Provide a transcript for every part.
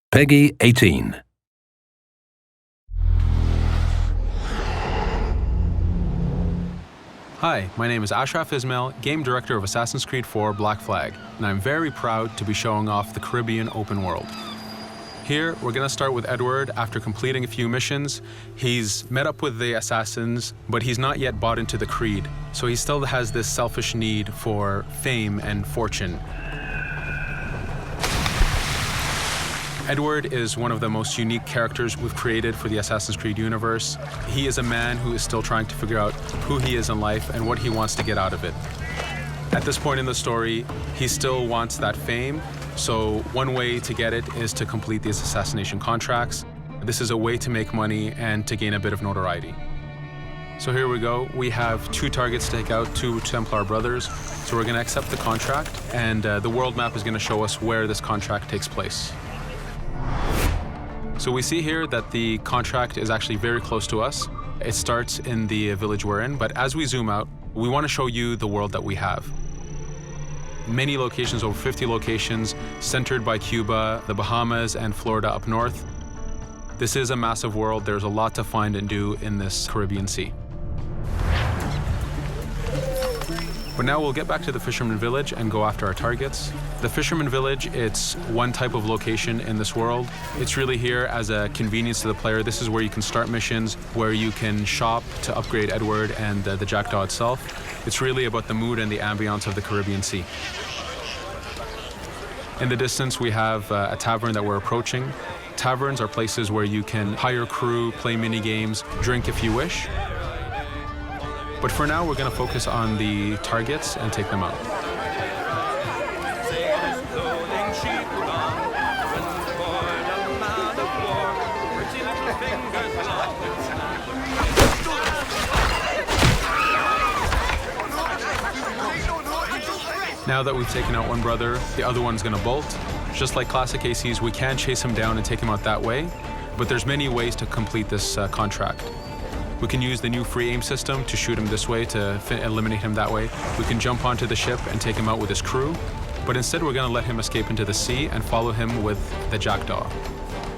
Peggy 18. Hi, my name is Ashraf Ismail, Game Director of Assassin's Creed 4 Black Flag, and I'm very proud to be showing off the Caribbean open world. Here, we're going to start with Edward. After completing a few missions, he's met up with the assassins, but he's not yet bought into the creed, so he still has this selfish need for fame and fortune. Edward is one of the most unique characters we've created for the Assassin's Creed universe. He is a man who is still trying to figure out who he is in life and what he wants to get out of it. At this point in the story, he still wants that fame, so one way to get it is to complete these assassination contracts. This is a way to make money and to gain a bit of notoriety. So here we go. We have 2 targets to take out, 2 Templar brothers. So we're going to accept the contract, and the world map is going to show us where this contract takes place. So we see here that the contract is actually very close to us. It starts in the village we're in, but as we zoom out, we want to show you the world that we have. Many locations, over 50 locations, centered by Cuba, the Bahamas, and Florida up north. This is a massive world. There's a lot to find and do in this Caribbean Sea. But now we'll get back to the Fisherman Village and go after our targets. The Fisherman Village, it's one type of location in this world. It's really here as a convenience to the player. This is where you can start missions, where you can shop to upgrade Edward and the Jackdaw itself. It's really about the mood and the ambiance of the Caribbean Sea. In the distance, we have a tavern that we're approaching. Taverns are places where you can hire crew, play mini games, drink if you wish. But for now, we're going to focus on the targets and take them out. Now that we've taken out one brother, the other one's going to bolt. Just like classic ACs, we can chase him down and take him out that way, but there's many ways to complete this contract. We can use the new free aim system to shoot him this way, to eliminate him that way. We can jump onto the ship and take him out with his crew, but instead we're going to let him escape into the sea and follow him with the Jackdaw.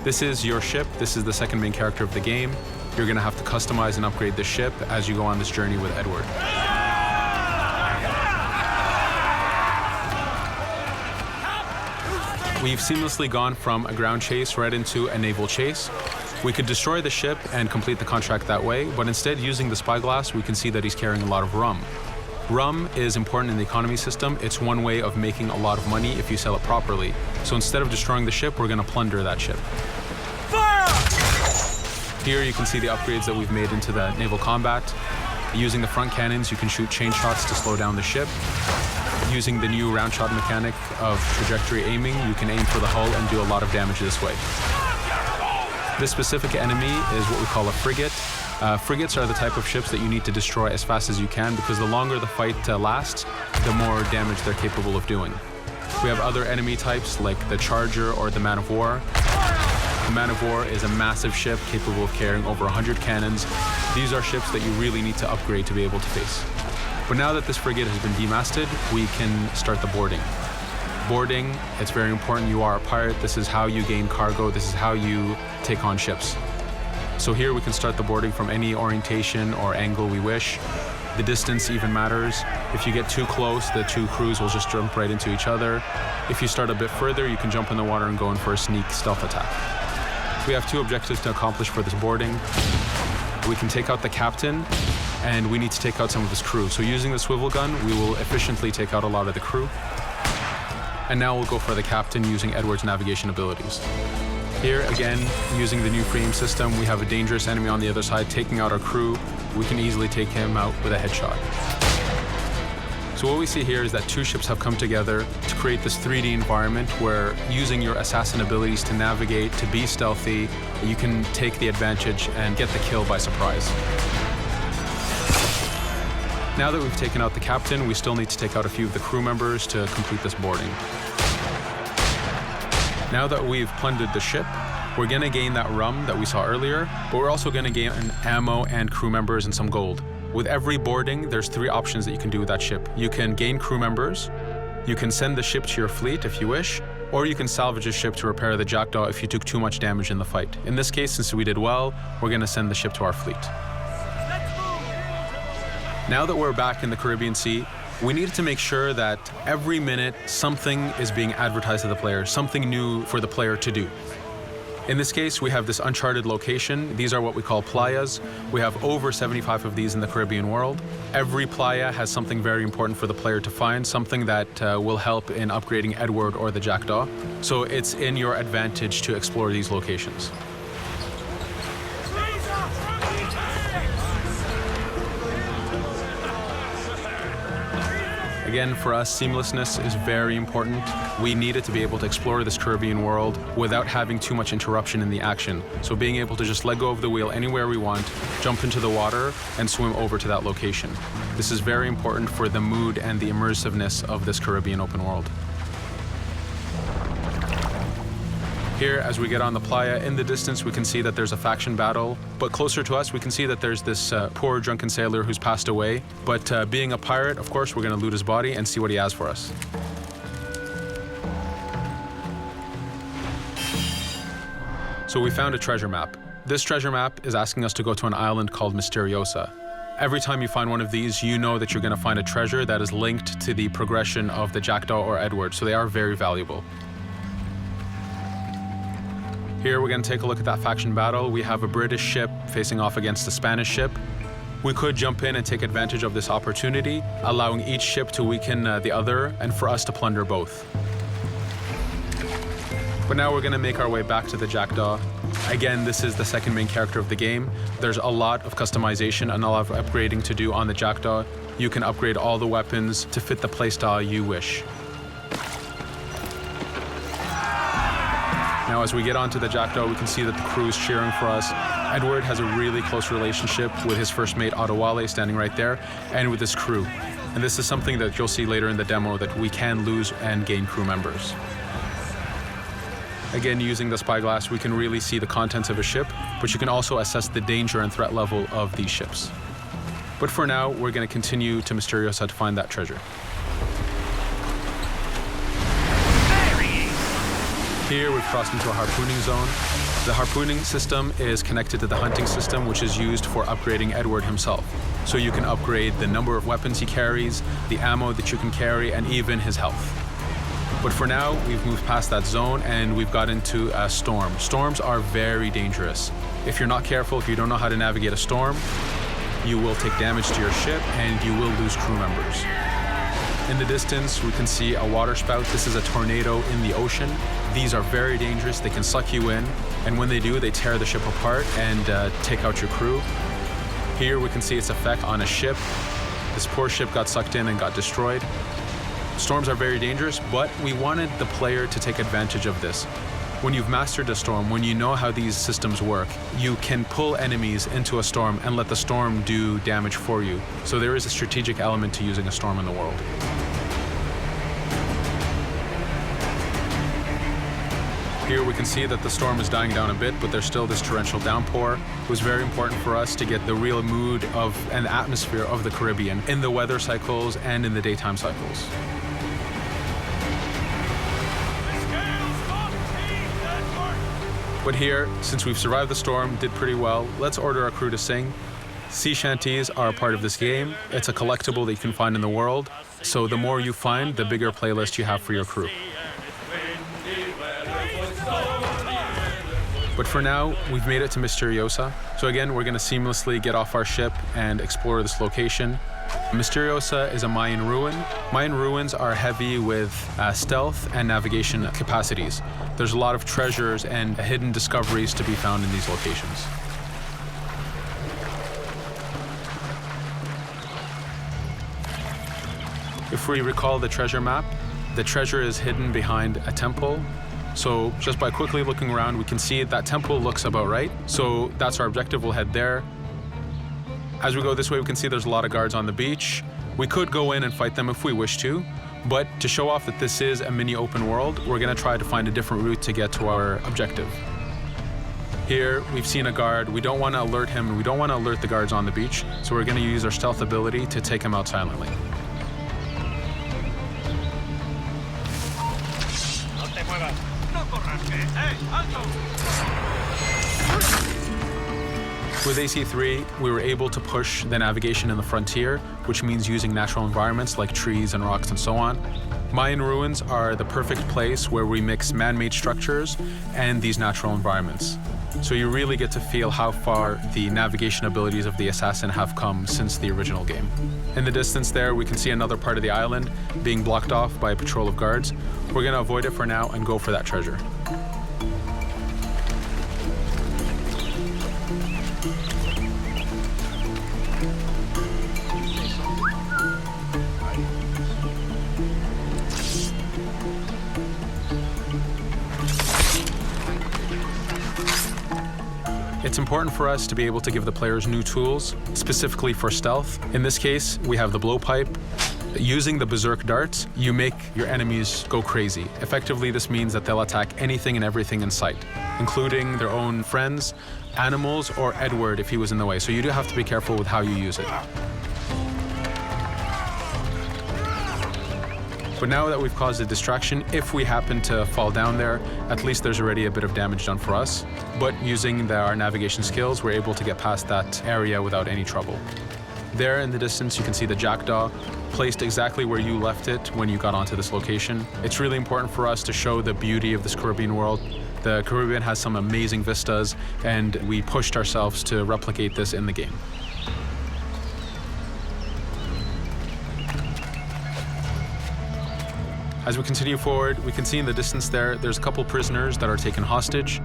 This is your ship. This is the second main character of the game. You're going to have to customize and upgrade the ship as you go on this journey with Edward. We've seamlessly gone from a ground chase right into a naval chase. We could destroy the ship and complete the contract that way, but instead, using the spyglass, we can see that he's carrying a lot of rum. Rum is important in the economy system. It's one way of making a lot of money if you sell it properly. So instead of destroying the ship, we're going to plunder that ship. Fire! Here you can see the upgrades that we've made into the naval combat. Using the front cannons, you can shoot chain shots to slow down the ship. Using the new round shot mechanic of trajectory aiming, you can aim for the hull and do a lot of damage this way. This specific enemy is what we call a frigate. Frigates are the type of ships that you need to destroy as fast as you can, because the longer the fight lasts, the more damage they're capable of doing. We have other enemy types like the Charger or the Man of War. The Man of War is a massive ship capable of carrying over 100 cannons. These are ships that you really need to upgrade to be able to face. But now that this frigate has been demasted, we can start the boarding. Boarding, it's very important. You are a pirate. This is how you gain cargo. This is how you take on ships. So here we can start the boarding from any orientation or angle we wish. The distance even matters. If you get too close, the 2 crews will just jump right into each other. If you start a bit further, you can jump in the water and go in for a sneak stealth attack. We have 2 objectives to accomplish for this boarding. We can take out the captain, and we need to take out some of his crew. So using the swivel gun, we will efficiently take out a lot of the crew. And now we'll go for the captain using Edward's navigation abilities. Here, again, using the new free aim system, we have a dangerous enemy on the other side taking out our crew. We can easily take him out with a headshot. So what we see here is that 2 ships have come together to create this 3D environment where, using your assassin abilities to navigate, to be stealthy, you can take the advantage and get the kill by surprise. Now that we've taken out the captain, we still need to take out a few of the crew members to complete this boarding. Now that we've plundered the ship, we're going to gain that rum that we saw earlier, but we're also going to gain ammo and crew members and some gold. With every boarding, there's 3 options that you can do with that ship. You can gain crew members, you can send the ship to your fleet if you wish, or you can salvage a ship to repair the Jackdaw if you took too much damage in the fight. In this case, since we did well, we're going to send the ship to our fleet. Now that we're back in the Caribbean Sea, we needed to make sure that every minute something is being advertised to the player, something new for the player to do. In this case, we have this uncharted location. These are what we call playas. We have over 75 of these in the Caribbean world. Every playa has something very important for the player to find, something that will help in upgrading Edward or the Jackdaw. So it's in your advantage to explore these locations. Again, for us, seamlessness is very important. We needed to be able to explore this Caribbean world without having too much interruption in the action. So being able to just let go of the wheel anywhere we want, jump into the water, and swim over to that location. This is very important for the mood and the immersiveness of this Caribbean open world. Here, as we get on the playa, in the distance we can see that there's a faction battle, but closer to us we can see that there's this poor drunken sailor who's passed away. But being a pirate, of course, we're going to loot his body and see what he has for us. So we found a treasure map. This treasure map is asking us to go to an island called Misteriosa. Every time you find one of these, you know that you're going to find a treasure that is linked to the progression of the Jackdaw or Edward, so they are very valuable. Here we're going to take a look at that faction battle. We have a British ship facing off against a Spanish ship. We could jump in and take advantage of this opportunity, allowing each ship to weaken the other and for us to plunder both. But now we're going to make our way back to the Jackdaw. Again, this is the second main character of the game. There's a lot of customization and a lot of upgrading to do on the Jackdaw. You can upgrade all the weapons to fit the playstyle you wish. Now, as we get onto the Jackdaw, we can see that the crew is cheering for us. Edward has a really close relationship with his first mate, Adewale, standing right there, and with his crew. And this is something that you'll see later in the demo, that we can lose and gain crew members. Again, using the spyglass, we can really see the contents of a ship, but you can also assess the danger and threat level of these ships. But for now, we're going to continue to Misteriosa to find that treasure. Here we've crossed into a harpooning zone. The harpooning system is connected to the hunting system, which is used for upgrading Edward himself. So you can upgrade the number of weapons he carries, the ammo that you can carry, and even his health. But for now, we've moved past that zone and we've got into a storm. Storms are very dangerous. If you're not careful, if you don't know how to navigate a storm, you will take damage to your ship and you will lose crew members. In the distance, we can see a water spout. This is a tornado in the ocean. These are very dangerous. They can suck you in, and when they do, they tear the ship apart and take out your crew. Here we can see its effect on a ship. This poor ship got sucked in and got destroyed. Storms are very dangerous, but we wanted the player to take advantage of this. When you've mastered a storm, when you know how these systems work, you can pull enemies into a storm and let the storm do damage for you. So there is a strategic element to using a storm in the world. Here we can see that the storm is dying down a bit, but there's still this torrential downpour. It was very important for us to get the real mood of and atmosphere of the Caribbean in the weather cycles and in the daytime cycles. But here, since we've survived the storm, did pretty well, let's order our crew to sing. Sea shanties are a part of this game. It's a collectible that you can find in the world. So the more you find, the bigger playlist you have for your crew. But for now, we've made it to Misteriosa. So again, we're going to seamlessly get off our ship and explore this location. Misteriosa is a Mayan ruin. Mayan ruins are heavy with stealth and navigation capacities. There's a lot of treasures and hidden discoveries to be found in these locations. If we recall the treasure map, the treasure is hidden behind a temple. So just by quickly looking around, we can see that temple looks about right. So that's our objective. We'll head there. As we go this way, we can see there's a lot of guards on the beach. We could go in and fight them if we wish to, but to show off that this is a mini open world, we're going to try to find a different route to get to our objective. Here, we've seen a guard. We don't want to alert him, and we don't want to alert the guards on the beach, so we're going to use our stealth ability to take him out silently. With AC3, we were able to push the navigation in the frontier, which means using natural environments like trees and rocks and so on. Mayan ruins are the perfect place where we mix man-made structures and these natural environments. So you really get to feel how far the navigation abilities of the assassin have come since the original game. In the distance there, we can see another part of the island being blocked off by a patrol of guards. We're going to avoid it for now and go for that treasure. It's important for us to be able to give the players new tools, specifically for stealth. In this case, we have the blowpipe. Using the berserk darts, you make your enemies go crazy. Effectively, this means that they'll attack anything and everything in sight, including their own friends, animals, or Edward if he was in the way. So you do have to be careful with how you use it. But now that we've caused a distraction, if we happen to fall down there, at least there's already a bit of damage done for us. But using our navigation skills, we're able to get past that area without any trouble. There in the distance, you can see the jackdaw placed exactly where you left it when you got onto this location. It's really important for us to show the beauty of this Caribbean world. The Caribbean has some amazing vistas, and we pushed ourselves to replicate this in the game. As we continue forward, we can see in the distance there's a couple prisoners that are taken hostage.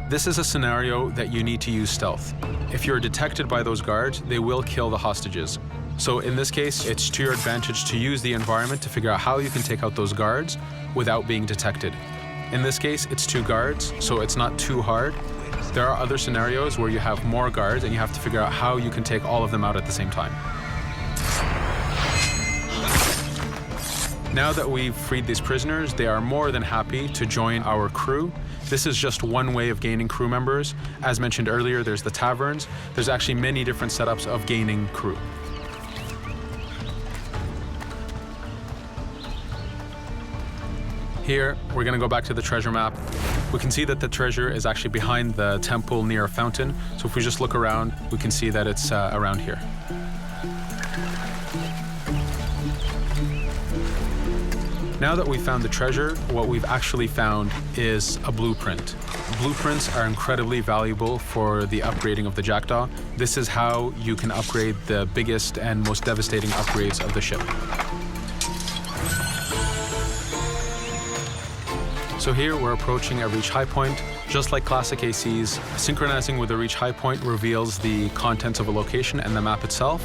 This is a scenario that you need to use stealth. If you're detected by those guards, they will kill the hostages. So in this case, it's to your advantage to use the environment to figure out how you can take out those guards without being detected. In this case, it's 2 guards, so it's not too hard. There are other scenarios where you have more guards and you have to figure out how you can take all of them out at the same time. Now that we've freed these prisoners, they are more than happy to join our crew. This is just one way of gaining crew members. As mentioned earlier, there's the taverns. There's actually many different setups of gaining crew. Here, we're going to go back to the treasure map. We can see that the treasure is actually behind the temple near a fountain. So if we just look around, we can see that it's around here. Now that we've found the treasure, what we've actually found is a blueprint. Blueprints are incredibly valuable for the upgrading of the jackdaw. This is how you can upgrade the biggest and most devastating upgrades of the ship. So here we're approaching a reach high point. Just like classic ACs, synchronizing with the reach high point reveals the contents of a location and the map itself.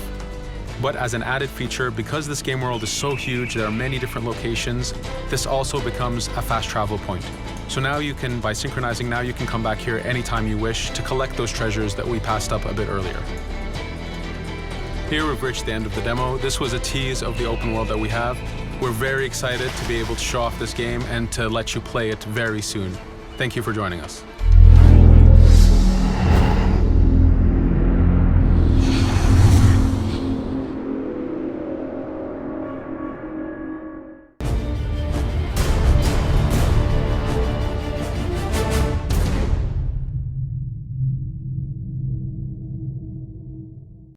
But as an added feature, because this game world is so huge, there are many different locations, this also becomes a fast travel point. So now you can, by synchronizing, now you can come back here anytime you wish to collect those treasures that we passed up a bit earlier. Here we've reached the end of the demo. This was a tease of the open world that we have. We're very excited to be able to show off this game and to let you play it very soon. Thank you for joining us.